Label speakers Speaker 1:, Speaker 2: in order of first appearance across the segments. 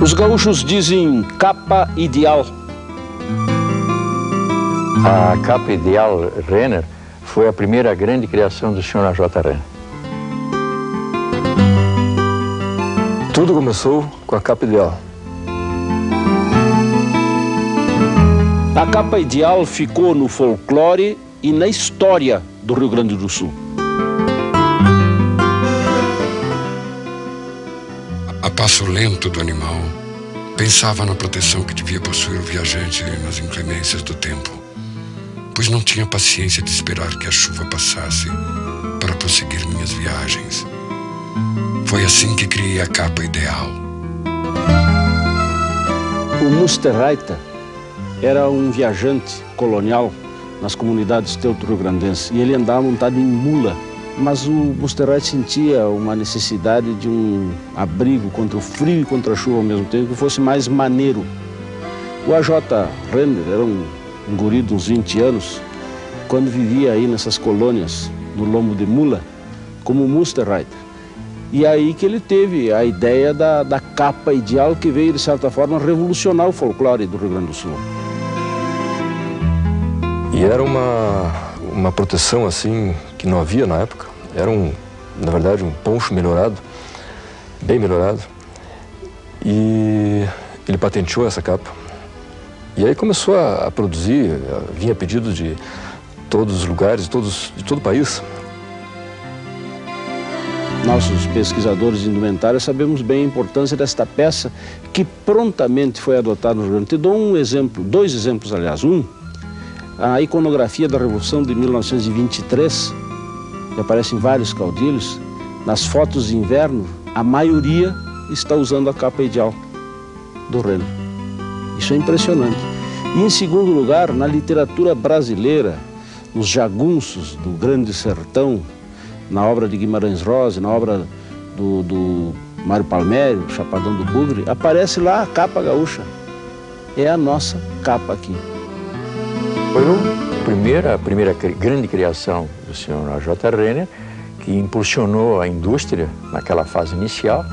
Speaker 1: Os gaúchos dizem capa ideal.
Speaker 2: A capa ideal Renner foi a primeira grande criação do Sr. A.J. Renner.
Speaker 3: Tudo começou com a capa ideal.
Speaker 1: A capa ideal ficou no folclore e na história do Rio Grande do Sul.
Speaker 4: A passo lento do animal, pensava na proteção que devia possuir o viajante nas inclemências do tempo, pois não tinha paciência de esperar que a chuva passasse para prosseguir minhas viagens. Foi assim que criei a capa ideal.
Speaker 1: O Musterreiter era um viajante colonial nas comunidades teuto-rio-grandenses e ele andava montado em mula. Mas o Musterreiter sentia uma necessidade de um abrigo contra o frio e contra a chuva ao mesmo tempo, que fosse mais maneiro. O A.J. Renner era um guri de uns 20 anos, quando vivia aí nessas colônias, no lombo de mula, como Musterreiter. E aí que ele teve a ideia da capa ideal, que veio, de certa forma, revolucionar o folclore do Rio Grande do Sul.
Speaker 3: E era uma proteção assim que não havia na época. Era na verdade, um poncho melhorado, bem melhorado. E ele patenteou essa capa. E aí começou a produzir, vinha pedido de todos os lugares, de todo o país.
Speaker 1: Nossos pesquisadores de indumentária sabemos bem a importância desta peça, que prontamente foi adotada no Rio Grande. Te dou um exemplo, dois exemplos, aliás. A iconografia da Revolução de 1923, que aparece em vários caudilhos. Nas fotos de inverno, a maioria está usando a capa ideal do Renner. Isso é impressionante. E, em segundo lugar, na literatura brasileira, nos jagunços do Grande Sertão, na obra de Guimarães Rosa, na obra do Mário Palmério, Chapadão do Bugre, aparece lá a capa gaúcha. É a nossa capa aqui.
Speaker 2: Foi a primeira grande criação do Sr. A.J. Renner, que impulsionou a indústria naquela fase inicial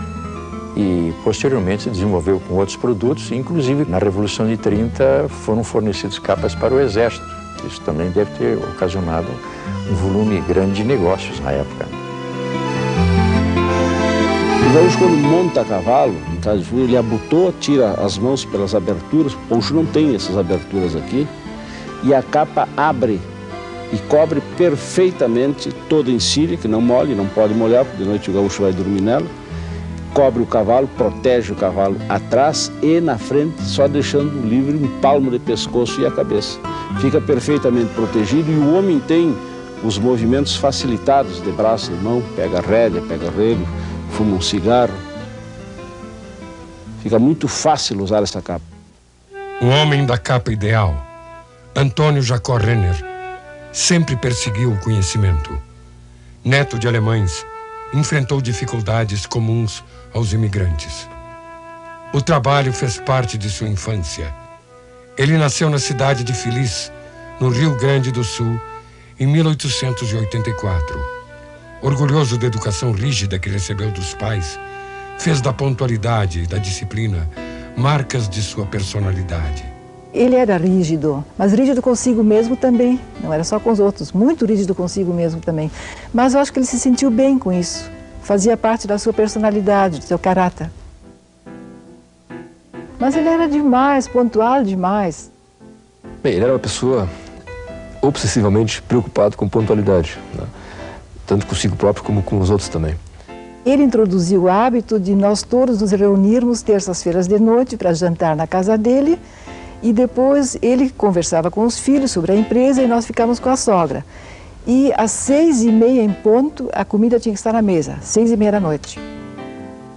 Speaker 2: e posteriormente se desenvolveu com outros produtos, inclusive na Revolução de 30 foram fornecidos capas para o Exército. Isso também deve ter ocasionado um volume grande de negócios na época.
Speaker 1: O gaúcho, quando monta a cavalo, em caso de frio, ele abotoa, tira as mãos pelas aberturas, o poncho não tem essas aberturas aqui, e a capa abre e cobre perfeitamente toda a encilha, que não molhe, não pode molhar, porque de noite o gaúcho vai dormir nela. Cobre o cavalo, protege o cavalo atrás e na frente, só deixando livre um palmo de pescoço e a cabeça. Fica perfeitamente protegido e o homem tem os movimentos facilitados de braço e mão, pega a rédea, pega relho, fuma um cigarro. Fica muito fácil usar essa capa.
Speaker 4: O homem da capa ideal, Antônio Jacó Renner, sempre perseguiu o conhecimento. Neto de alemães, enfrentou dificuldades comuns aos imigrantes. O trabalho fez parte de sua infância. Ele nasceu na cidade de Feliz, no Rio Grande do Sul, em 1884. Orgulhoso da educação rígida que recebeu dos pais, fez da pontualidade e da disciplina marcas de sua personalidade.
Speaker 5: Ele era rígido, mas rígido consigo mesmo também. Não era só com os outros, muito rígido consigo mesmo também. Mas eu acho que ele se sentiu bem com isso. Fazia parte da sua personalidade, do seu caráter. Mas ele era demais, pontual demais.
Speaker 3: Bem, ele era uma pessoa obsessivamente preocupada com pontualidade, né? tanto consigo próprio como com os outros também.
Speaker 5: Ele introduziu o hábito de nós todos nos reunirmos terças-feiras de noite para jantar na casa dele, e depois ele conversava com os filhos sobre a empresa e nós ficávamos com a sogra. E às 6h30 em ponto, a comida tinha que estar na mesa, 6h30 da noite.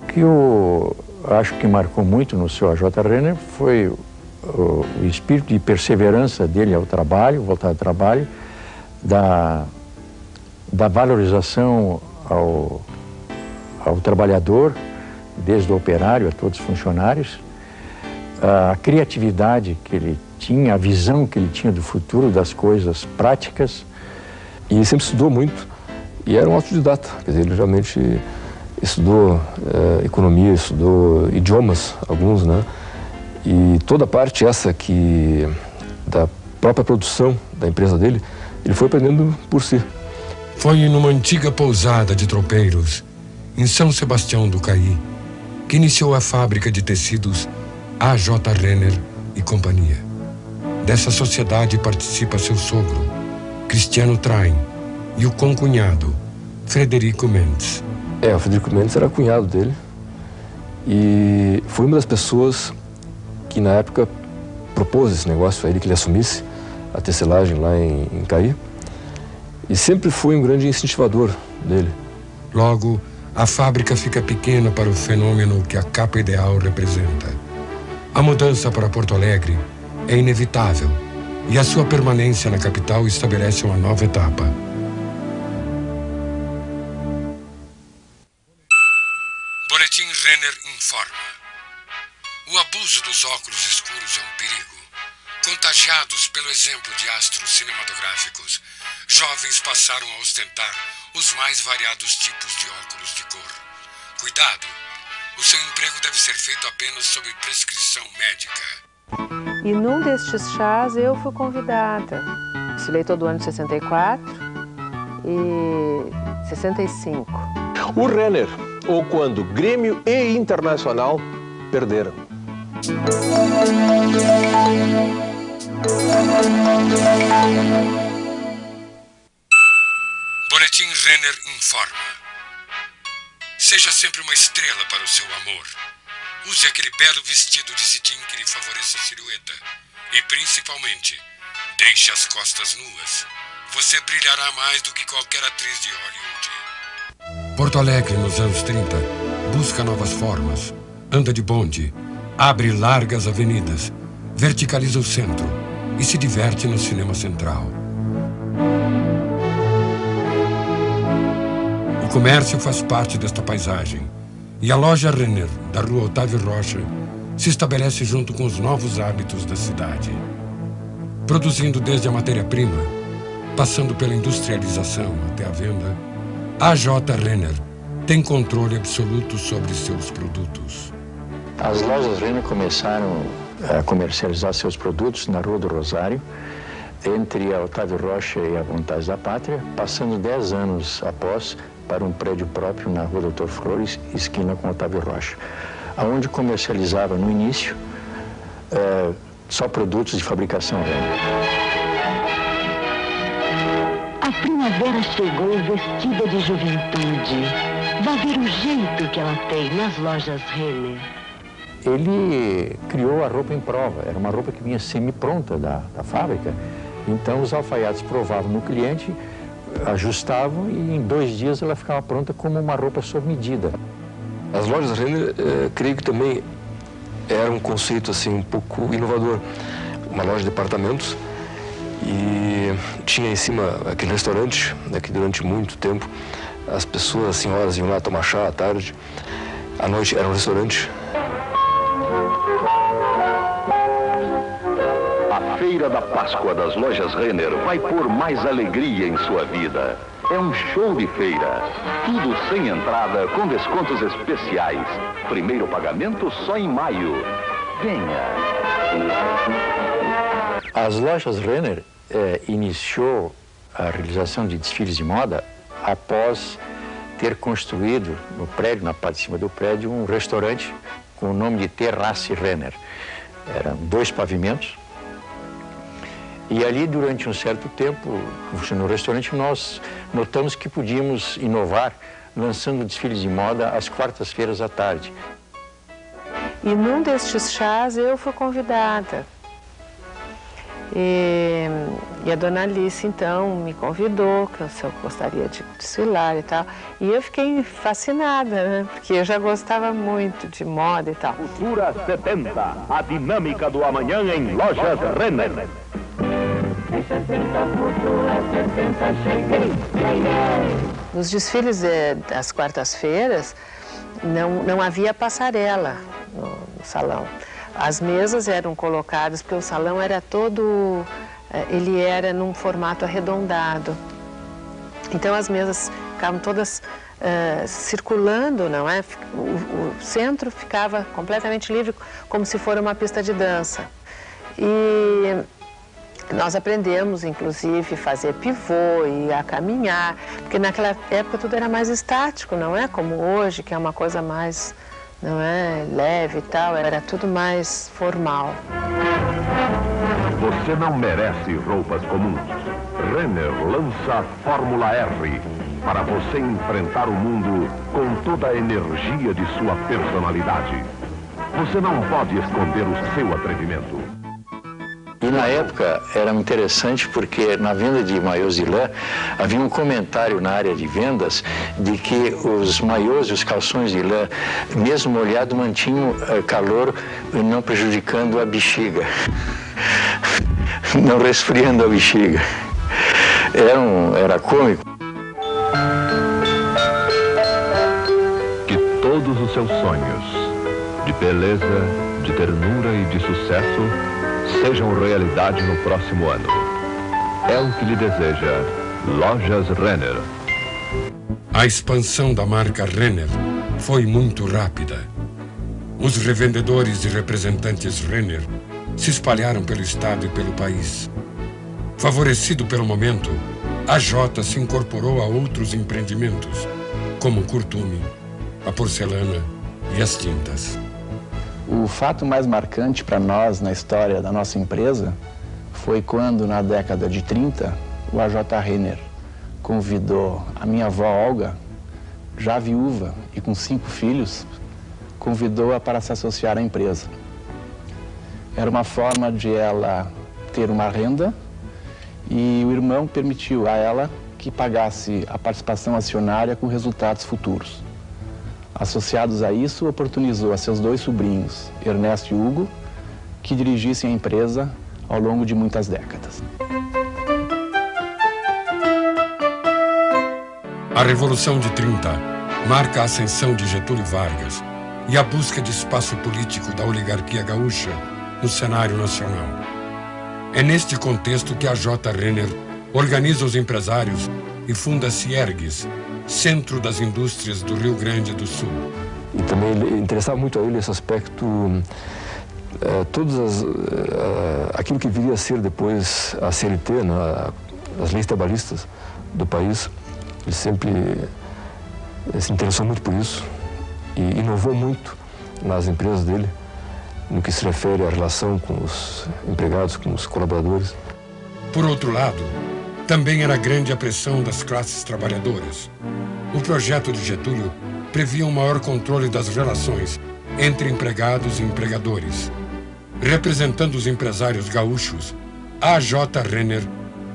Speaker 2: O que eu acho que marcou muito no seu A.J. Renner foi o espírito de perseverança dele ao trabalho, voltar ao trabalho, da valorização ao trabalhador, desde o operário a todos os funcionários, a criatividade que ele tinha, a visão que ele tinha do futuro, das coisas práticas.
Speaker 3: E ele sempre estudou muito e era um autodidata, quer dizer, ele realmente estudou economia, estudou idiomas, alguns, né? E toda a parte essa da própria produção da empresa dele, ele foi aprendendo por si.
Speaker 4: Foi numa antiga pousada de tropeiros, em São Sebastião do Caí, que iniciou a fábrica de tecidos A.J. Renner e Companhia. Dessa sociedade participa seu sogro, Cristiano Train, e o concunhado, Frederico Mendes.
Speaker 3: O Frederico Mendes era cunhado dele e foi uma das pessoas que na época propôs esse negócio a ele, que ele assumisse a tecelagem lá em Caí, e sempre foi um grande incentivador dele.
Speaker 4: Logo, a fábrica fica pequena para o fenômeno que a Capa Ideal representa. A mudança para Porto Alegre é inevitável e a sua permanência na capital estabelece uma nova etapa. Boletim Renner informa. O abuso dos óculos escuros é um perigo. Contagiados pelo exemplo de astros cinematográficos, jovens passaram a ostentar os mais variados tipos de óculos de cor. Cuidado! O seu emprego deve ser feito apenas sob prescrição médica.
Speaker 6: E num destes chás eu fui convidada. Desfilei todo o ano de 64 e 65.
Speaker 7: O Renner, ou quando Grêmio e Internacional perderam.
Speaker 4: Boletim Renner informa. Seja sempre uma estrela para o seu amor. Use aquele belo vestido de cetim que lhe favoreça a silhueta. E, principalmente, deixe as costas nuas. Você brilhará mais do que qualquer atriz de Hollywood. Porto Alegre, nos anos 30, busca novas formas. Anda de bonde, abre largas avenidas, verticaliza o centro e se diverte no cinema central. O comércio faz parte desta paisagem e a loja Renner, da rua Otávio Rocha, se estabelece junto com os novos hábitos da cidade. Produzindo desde a matéria-prima, passando pela industrialização até a venda, a A.J. Renner tem controle absoluto sobre seus produtos.
Speaker 2: As lojas Renner começaram a comercializar seus produtos na Rua do Rosário, entre a Otávio Rocha e a Vontade da Pátria, passando 10 anos após para um prédio próprio na Rua Doutor Flores, esquina com Otávio Rocha, onde comercializava no início só produtos de fabricação Renner.
Speaker 8: A primavera chegou vestida de juventude. Vá ver o jeito que ela tem nas lojas Renner.
Speaker 2: Ele criou a roupa em prova, era uma roupa que vinha semi-pronta da fábrica, então os alfaiates provavam no cliente, ajustavam e em 2 dias ela ficava pronta como uma roupa sob medida.
Speaker 3: As lojas Renner, creio que também era um conceito assim um pouco inovador. Uma loja de departamentos e tinha em cima aquele restaurante, né, que durante muito tempo as pessoas, as senhoras iam lá tomar chá à tarde, à noite era um restaurante.
Speaker 9: A Feira da Páscoa das lojas Renner vai pôr mais alegria em sua vida. É um show de feira. Tudo sem entrada, com descontos especiais. Primeiro pagamento só em maio. Venha!
Speaker 2: As lojas Renner iniciou a realização de desfiles de moda após ter construído no prédio, na parte de cima do prédio, um restaurante com o nome de Terrace Renner. Eram 2 pavimentos. E ali, durante um certo tempo, no restaurante, nós notamos que podíamos inovar, lançando desfiles de moda às quartas-feiras à tarde.
Speaker 6: E num destes chás eu fui convidada. E a dona Alice, então, me convidou, que eu gostaria de desfilar e tal. E eu fiquei fascinada, né? Porque eu já gostava muito de moda e tal.
Speaker 9: Futura 70, a dinâmica do amanhã em Lojas Renner.
Speaker 6: Nos desfiles das quartas-feiras, não havia passarela no salão. As mesas eram colocadas, porque o salão era todo, ele era num formato arredondado. Então as mesas ficavam todas circulando, não é? O centro ficava completamente livre, como se fosse uma pista de dança. E nós aprendemos, inclusive, fazer pivô e a caminhar, porque naquela época tudo era mais estático, não é? Como hoje, que é uma coisa mais, não é, leve e tal, era tudo mais formal.
Speaker 9: Você não merece roupas comuns. Renner lança a Fórmula R para você enfrentar o mundo com toda a energia de sua personalidade. Você não pode esconder o seu atrevimento.
Speaker 2: E na época era interessante porque na venda de maiôs de lã havia um comentário na área de vendas de que os maiôs e os calções de lã, mesmo molhado, mantinham calor, não prejudicando a bexiga, não resfriando a bexiga. Era cômico.
Speaker 9: Que todos os seus sonhos de beleza, de ternura e de sucesso sejam realidade no próximo ano. É o que lhe deseja Lojas Renner.
Speaker 4: A expansão da marca Renner foi muito rápida. Os revendedores e representantes Renner se espalharam pelo estado e pelo país. Favorecido pelo momento, a Jota se incorporou a outros empreendimentos, como o curtume, a porcelana e as tintas.
Speaker 10: O fato mais marcante para nós na história da nossa empresa foi quando, na década de 30, o AJ Renner convidou a minha avó Olga, já viúva e com 5 filhos, convidou-a para se associar à empresa. Era uma forma de ela ter uma renda e o irmão permitiu a ela que pagasse a participação acionária com resultados futuros. Associados a isso, oportunizou a seus 2 sobrinhos, Ernesto e Hugo, que dirigissem a empresa ao longo de muitas décadas.
Speaker 4: A Revolução de 30 marca a ascensão de Getúlio Vargas e a busca de espaço político da oligarquia gaúcha no cenário nacional. É neste contexto que a J. Renner organiza os empresários e funda a Ciergues, Centro das Indústrias do Rio Grande do Sul.
Speaker 3: E também interessava muito a ele esse aspecto, aquilo que viria a ser depois a CLT, né, as leis trabalhistas do país. Ele sempre se interessou muito por isso e inovou muito nas empresas dele, no que se refere à relação com os empregados, com os colaboradores.
Speaker 4: Por outro lado, também era grande a pressão das classes trabalhadoras. O projeto de Getúlio previa um maior controle das relações entre empregados e empregadores. Representando os empresários gaúchos, a J. Renner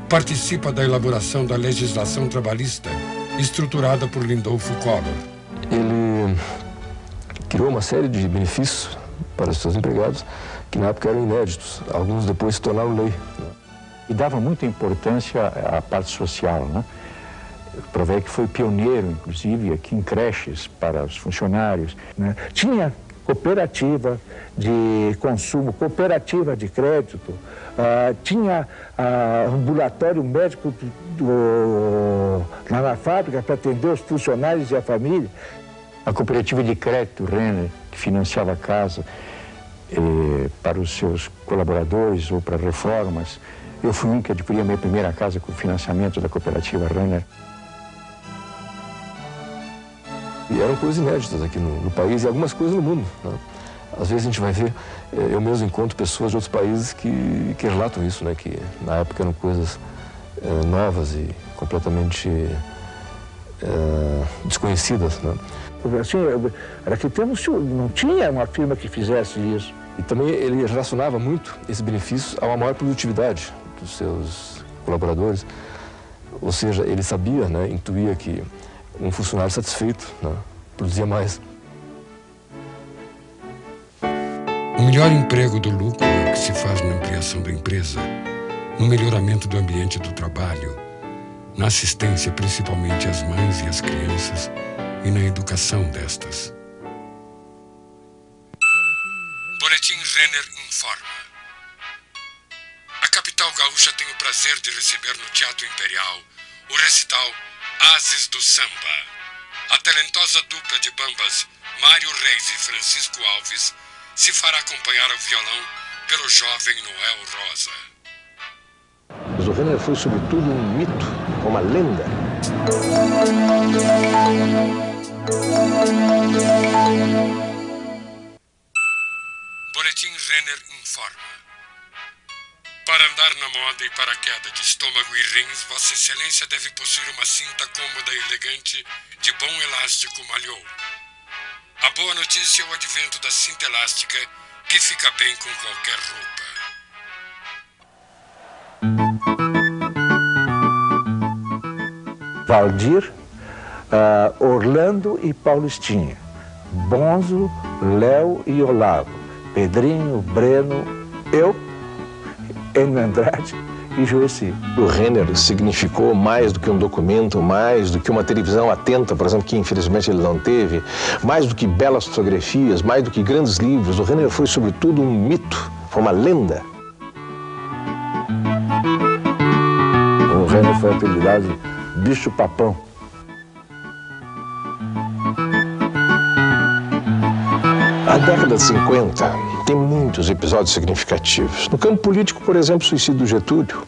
Speaker 4: participa da elaboração da legislação trabalhista estruturada por Lindolfo Collor.
Speaker 3: Ele criou uma série de benefícios para os seus empregados que na época eram inéditos. Alguns depois se tornaram lei.
Speaker 2: E dava muita importância à parte social, né? Provei que foi pioneiro, inclusive, aqui em creches para os funcionários, né?
Speaker 11: Tinha cooperativa de consumo, cooperativa de crédito, tinha ambulatório médico lá na fábrica para atender os funcionários e a família.
Speaker 2: A cooperativa de crédito Renner, que financiava a casa para os seus colaboradores ou para reformas. Eu fui um que adquiri a minha primeira casa com financiamento da cooperativa Renner.
Speaker 3: E eram coisas inéditas aqui no país e algumas coisas no mundo, né? Às vezes a gente vai ver, eu mesmo encontro pessoas de outros países que relatam isso, né? Que na época eram coisas novas e completamente desconhecidas, né?
Speaker 11: Assim, naquele tempo não tinha uma firma que fizesse isso.
Speaker 3: E também ele relacionava muito esses benefícios a uma maior produtividade dos seus colaboradores. Ou seja, ele sabia, né, intuía que um funcionário satisfeito, né, produzia mais.
Speaker 4: O melhor emprego do lucro é o que se faz na ampliação da empresa, no melhoramento do ambiente do trabalho, na assistência principalmente às mães e às crianças e na educação destas. Boletim Renner informa. A capital gaúcha tem o prazer de receber no Teatro Imperial o recital Ases do Samba. A talentosa dupla de bambas Mário Reis e Francisco Alves se fará acompanhar ao violão pelo jovem Noel Rosa.
Speaker 7: Mas o Renner foi, sobretudo, um mito, uma lenda.
Speaker 4: Boletim Renner informa. Para andar na moda e para a queda de estômago e rins, Vossa Excelência deve possuir uma cinta cômoda e elegante de bom elástico malhou. A boa notícia é o advento da cinta elástica, que fica bem com qualquer
Speaker 11: roupa. Valdir, Orlando e Paulistinha, Bonzo, Léo e Olavo, Pedrinho, Breno, eu, Enio Andrade e Joeci.
Speaker 7: O Renner significou mais do que um documento, mais do que uma televisão atenta, por exemplo, que infelizmente ele não teve, mais do que belas fotografias, mais do que grandes livros. O Renner foi, sobretudo, um mito, foi uma lenda.
Speaker 11: O Renner foi apelidado de bicho-papão.
Speaker 7: A década de 50 tem muitos episódios significativos. No campo político, por exemplo, o suicídio do Getúlio.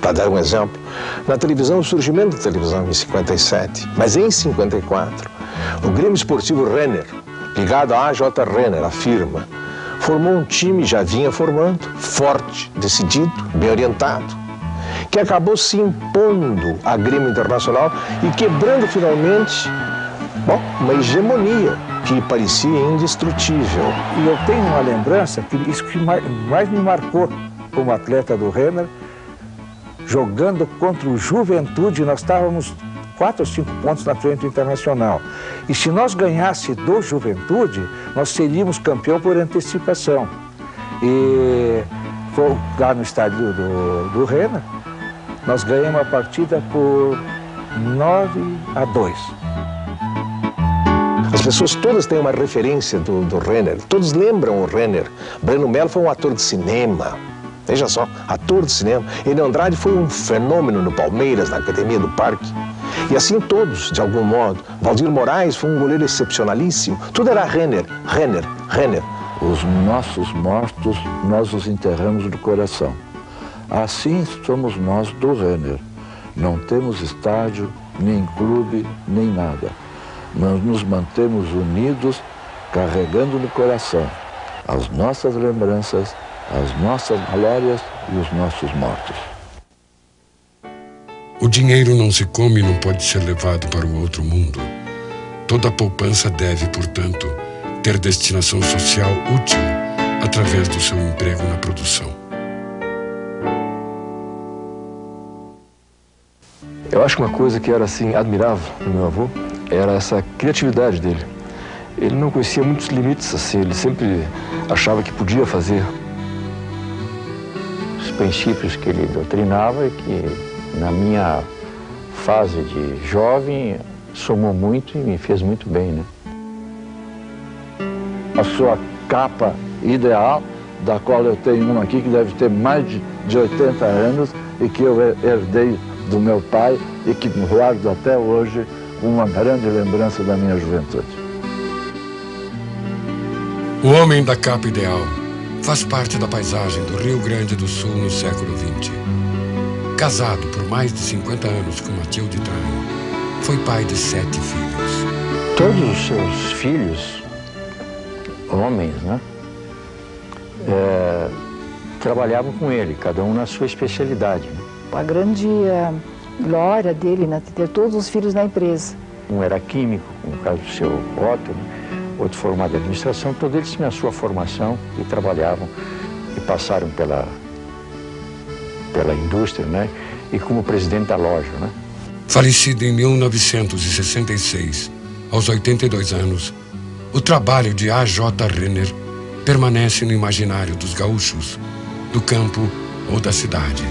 Speaker 7: Para dar um exemplo, na televisão, o surgimento da televisão em 57. Mas em 54, o Grêmio Esportivo Renner, ligado à AJ Renner, a firma, formou um time, já vinha formando, forte, decidido, bem orientado, que acabou se impondo à Grêmio Internacional e quebrando finalmente, uma hegemonia que parecia indestrutível.
Speaker 11: E eu tenho uma lembrança, que isso que mais me marcou como atleta do Renner, jogando contra o Juventude, nós estávamos 4 ou 5 pontos na frente do Internacional. E se nós ganhássemos do Juventude, nós seríamos campeão por antecipação. E foi lá no estádio do Renner, nós ganhamos a partida por 9-2.
Speaker 7: As pessoas todas têm uma referência do Renner, todos lembram o Renner. Breno Mello foi um ator de cinema, veja só, ator de cinema. Enio Andrade foi um fenômeno no Palmeiras, na Academia do Parque. E assim todos, de algum modo. Valdir Moraes foi um goleiro excepcionalíssimo. Tudo era Renner, Renner, Renner.
Speaker 12: Os nossos mortos, nós os enterramos no coração. Assim somos nós do Renner. Não temos estádio, nem clube, nem nada. Nós nos mantemos unidos, carregando no coração as nossas lembranças, as nossas glórias e os nossos mortos.
Speaker 4: O dinheiro não se come e não pode ser levado para o outro mundo. Toda poupança deve, portanto, ter destinação social útil através do seu emprego na produção.
Speaker 3: Eu acho que uma coisa que era assim admirável no meu avô era essa criatividade dele. Ele não conhecia muitos limites, assim, ele sempre achava que podia fazer.
Speaker 2: Os princípios que ele doutrinava e que, na minha fase de jovem, somou muito e me fez muito bem, né?
Speaker 12: A sua capa ideal, da qual eu tenho uma aqui que deve ter mais de 80 anos e que eu herdei do meu pai e que guardo até hoje uma grande lembrança da minha juventude.
Speaker 4: O homem da capa ideal faz parte da paisagem do Rio Grande do Sul no século XX. Casado por mais de 50 anos com Matilde Traem, foi pai de 7 filhos.
Speaker 2: Todos os seus filhos, homens, né, trabalhavam com ele, cada um na sua especialidade. Né?
Speaker 5: A grande glória dele, né, ter todos os filhos na empresa.
Speaker 2: Um era químico, no caso do seu Otto, né? Outro formado em administração, todos eles tinham a sua formação e trabalhavam e passaram pela indústria, né? E como presidente da loja, né?
Speaker 4: Falecido em 1966, aos 82 anos, o trabalho de A.J. Renner permanece no imaginário dos gaúchos, do campo ou da cidade.